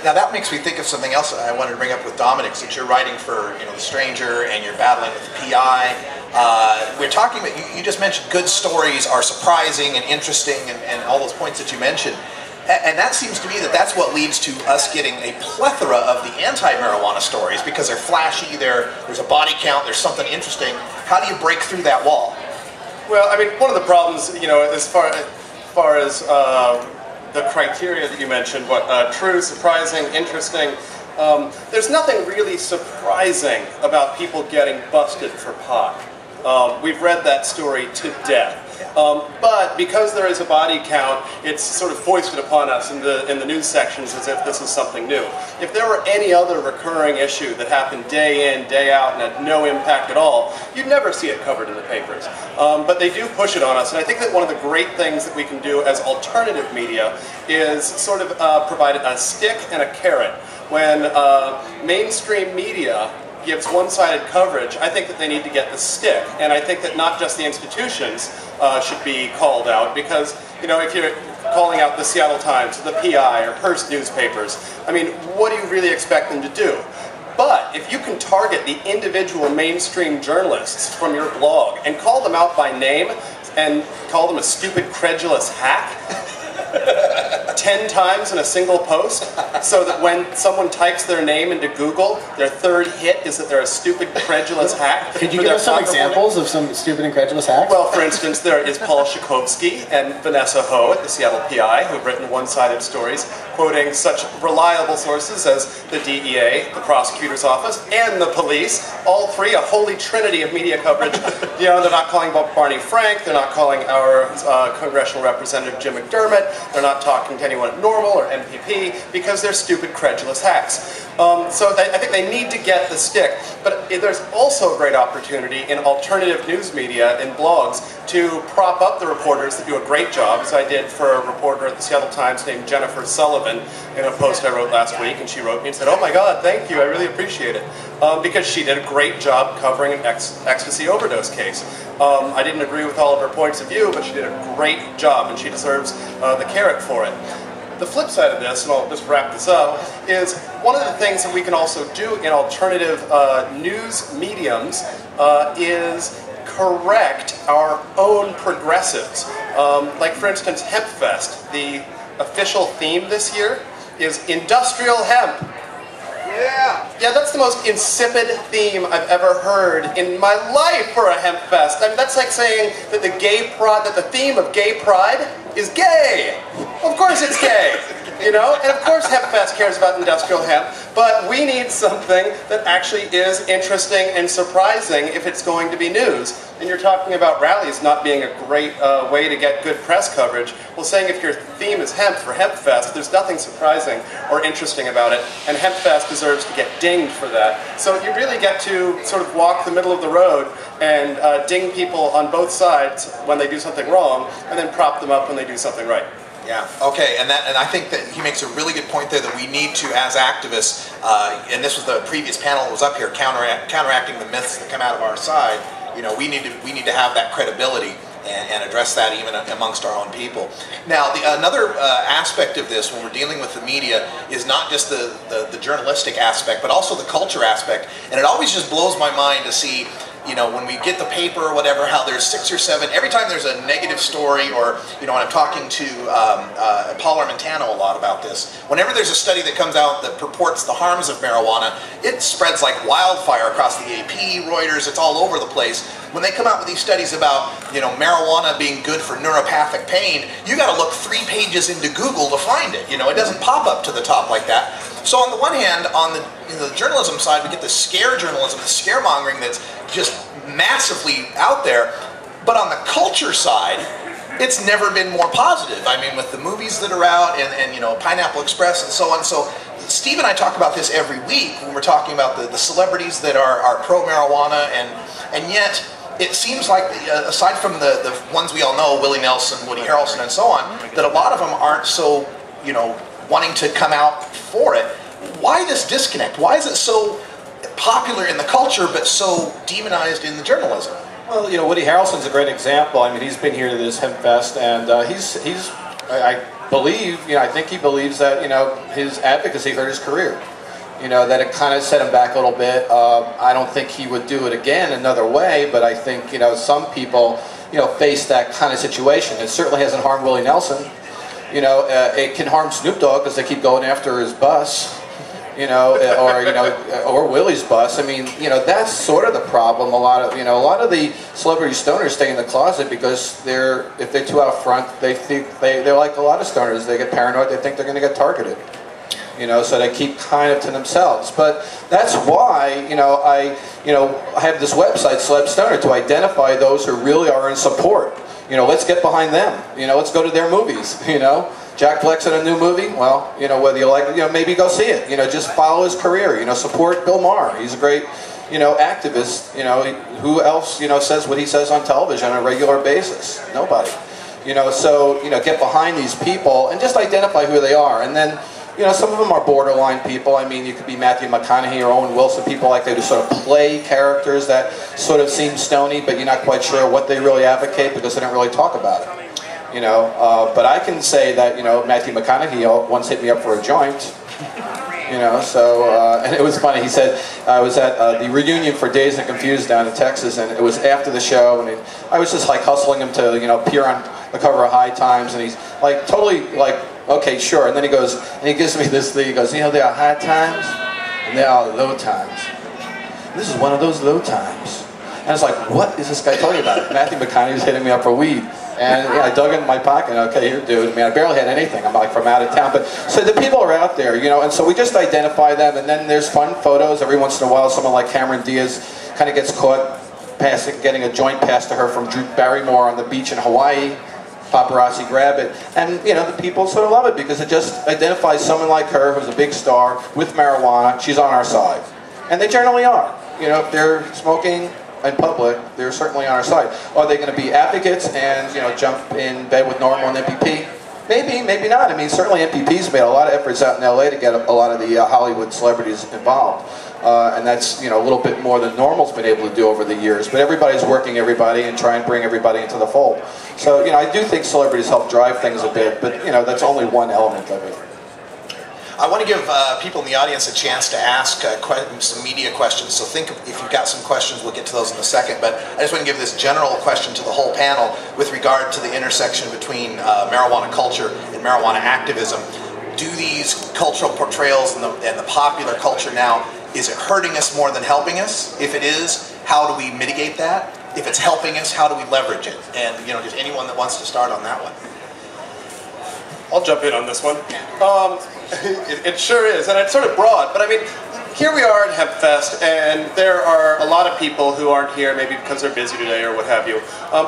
Now that makes me think of something else I wanted to bring up with Dominic, since you're writing for The Stranger and you're battling with the PI. We're talking about, you just mentioned good stories are surprising and interesting and all those points that you mentioned. And that seems to me that that's what leads to us getting a plethora of the anti-marijuana stories, because they're flashy, there's a body count, there's something interesting. How do you break through that wall? Well, I mean, one of the problems, as far as the criteria that you mentioned, true, surprising, interesting, there's nothing really surprising about people getting busted for pot. We've read that story to death. But because there is a body count, it's sort of foisted upon us in the news sections as if this is something new. If there were any other recurring issue that happened day in, day out, and had no impact at all, you'd never see it covered in the papers. But they do push it on us, and I think that one of the great things that we can do as alternative media is sort of provide a stick and a carrot. When mainstream media gives one-sided coverage, I think that they need to get the stick, and I think that not just the institutions should be called out, because if you're calling out the Seattle Times, the PI, or Hearst newspapers, I mean, what do you really expect them to do? But if you can target the individual mainstream journalists from your blog and call them out by name and call them a stupid, credulous hack 10 times in a single post, so that when someone types their name into Google, their third hit is that they're a stupid, credulous hack. Could you give us some examples of some stupid and credulous hacks? Well, for instance, there is Paul Shakovsky and Vanessa Ho at the Seattle PI, who've written one-sided stories quoting such reliable sources as the DEA, the prosecutor's office, and the police. All three, a holy trinity of media coverage. They're not calling Barney Frank, they're not calling our congressional representative Jim McDermott, they're not talking to anyone at Normal or MPP, because they're stupid, credulous hacks. So I think they need to get the stick, but there's also a great opportunity in alternative news media and blogs to prop up the reporters that do a great job, as I did for a reporter at the Seattle Times named Jennifer Sullivan in a post I wrote last week, and she wrote me and said, "Oh my God, thank you, I really appreciate it," because she did a great job covering an ecstasy overdose case. I didn't agree with all of her points of view, but she did a great job, and she deserves the carrot for it. The flip side of this, and I'll just wrap this up, is one of the things that we can also do in alternative news mediums is correct our own progressives. Like, for instance, Hempfest, the official theme this year is industrial hemp. Yeah, that's the most insipid theme I've ever heard in my life for a Hempfest. I mean, that's like saying that that the theme of gay pride is gay. Well, of course it's gay, And of course Hempfest cares about industrial hemp, but we need something that actually is interesting and surprising if it's going to be news. And you're talking about rallies not being a great way to get good press coverage. Well, saying if your theme is hemp for Hempfest, there's nothing surprising or interesting about it, and Hempfest deserves to get dinged for that. So you really get to sort of walk the middle of the road and ding people on both sides when they do something wrong, and then prop them up when they do something right. Yeah, okay, and I think that he makes a really good point there, that we need to, as activists, and this was the previous panel that was up here, counteracting the myths that come out of our side. We need to have that credibility and address that even amongst our own people. Now, another aspect of this, when we're dealing with the media, is not just the journalistic aspect, but also the culture aspect. And it always just blows my mind to see, when we get the paper or whatever, how there's 6 or 7, every time there's a negative story, or, and I'm talking to Paul Armentano a lot about this, whenever there's a study that comes out that purports the harms of marijuana, it spreads like wildfire across the AP, Reuters, it's all over the place. When they come out with these studies about, marijuana being good for neuropathic pain, you got to look 3 pages into Google to find it. It doesn't pop up to the top like that. So on the one hand, on the journalism side, we get the scare journalism, the scaremongering that's just massively out there. But on the culture side, it's never been more positive. I mean, with the movies that are out and Pineapple Express and so on. So Steve and I talk about this every week when we're talking about the celebrities that are pro-marijuana, and yet it seems like, aside from the ones we all know, Willie Nelson, Woody Harrelson, and so on, that a lot of them aren't so, wanting to come out for it. Why this disconnect? Why is it so popular in the culture but so demonized in the journalism? Well, Woody Harrelson's a great example. I mean, he's been here to this Hempfest, and I believe, I think he believes that, his advocacy hurt his career. That it kind of set him back a little bit. I don't think he would do it again another way, but I think, some people, face that kind of situation. It certainly hasn't harmed Willie Nelson. It can harm Snoop Dogg because they keep going after his bus, or Willie's bus. I mean, that's sort of the problem. A lot of the celebrity stoners stay in the closet because if they're too out front, they're like a lot of stoners. They get paranoid. They think they're going to get targeted. So they keep kind of to themselves. But that's why, I have this website, Celeb Stoner, to identify those who really are in support. Let's get behind them. Let's go to their movies. Jack Black's in a new movie. Well, whether you like it, maybe go see it. Just follow his career. Support Bill Maher. He's a great, activist. Who else, says what he says on television on a regular basis? Nobody. So get behind these people and just identify who they are, and then. Some of them are borderline people. I mean, you could be Matthew McConaughey or Owen Wilson, people like that who sort of play characters that sort of seem stony, but you're not quite sure what they really advocate because they don't really talk about it. But I can say that, Matthew McConaughey once hit me up for a joint. And it was funny. He said, I was at the reunion for Dazed and Confused down in Texas, and it was after the show, and I was just like hustling him to, appear on the cover of High Times, and he's like totally like, okay, sure. And then he goes, and he gives me this thing. He goes, there are high times and there are low times. And this is one of those low times. And I was like, what is this guy talking about? Matthew McConaughey's hitting me up for weed. And I dug in my pocket. Okay, here, dude. I mean, I barely had anything. I'm like from out of town. But so the people are out there, and so we just identify them. And then there's fun photos. Every once in a while, someone like Cameron Diaz kind of gets caught getting a joint passed to her from Drew Barrymore on the beach in Hawaii. Paparazzi grab it, and the people sort of love it because it just identifies someone like her who's a big star with marijuana. She's on our side, and they generally are. If they're smoking in public, they're certainly on our side. Are they going to be advocates and jump in bed with Norma and MPP? Maybe, maybe not. I mean, certainly MPP's made a lot of efforts out in LA to get a lot of the Hollywood celebrities involved. And that's a little bit more than Normal's been able to do over the years. But everybody's working everybody and trying to bring everybody into the fold. So I do think celebrities help drive things a bit, but that's only one element of it. I want to give people in the audience a chance to ask some media questions. So think if you've got some questions, we'll get to those in a second. But I just want to give this general question to the whole panel with regard to the intersection between marijuana culture and marijuana activism. Do these cultural portrayals and the popular culture now, is it hurting us more than helping us? If it is, how do we mitigate that? If it's helping us, how do we leverage it? And just anyone that wants to start on that one. I'll jump in on this one. It sure is, and it's sort of broad, but I mean, here we are at Hempfest, and there are a lot of people who aren't here, maybe because they're busy today or what have you.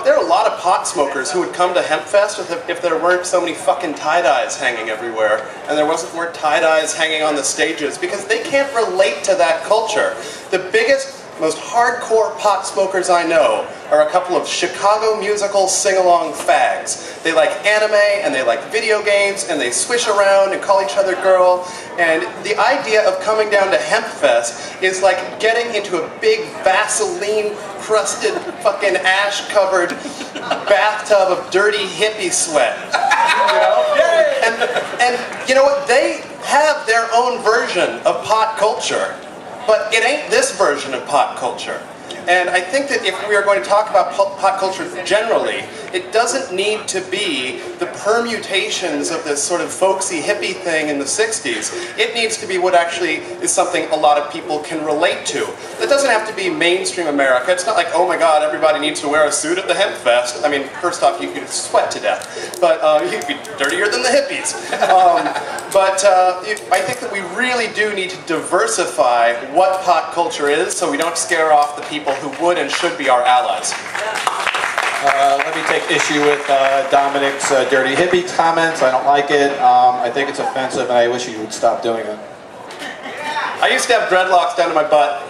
There are a lot of pot smokers who would come to Hempfest if there weren't so many fucking tie-dyes hanging everywhere, and there weren't tie-dyes hanging on the stages, because they can't relate to that culture. The biggest, most hardcore pot smokers I know are a couple of Chicago musical sing-along fags. They like anime, and they like video games, and they swish around and call each other girl. And the idea of coming down to Hempfest is like getting into a big Vaseline-crusted, fucking ash-covered bathtub of dirty hippie sweat. And you know what? They have their own version of pot culture. But it ain't this version of pot culture. And I think that if we are going to talk about pot culture generally, it doesn't need to be the permutations of this sort of folksy hippie thing in the 60s. It needs to be what actually is something a lot of people can relate to. It doesn't have to be mainstream America. It's not like, oh my god, everybody needs to wear a suit at the Hempfest. I mean, first off, you could sweat to death. But you could be dirtier than the hippies. I think that we really do need to diversify what pot culture is so we don't scare off the people who would and should be our allies. Let me take issue with Dominic's dirty hippie comments. I don't like it. I think it's offensive, and I wish he would stop doing it. I used to have dreadlocks down to my butt.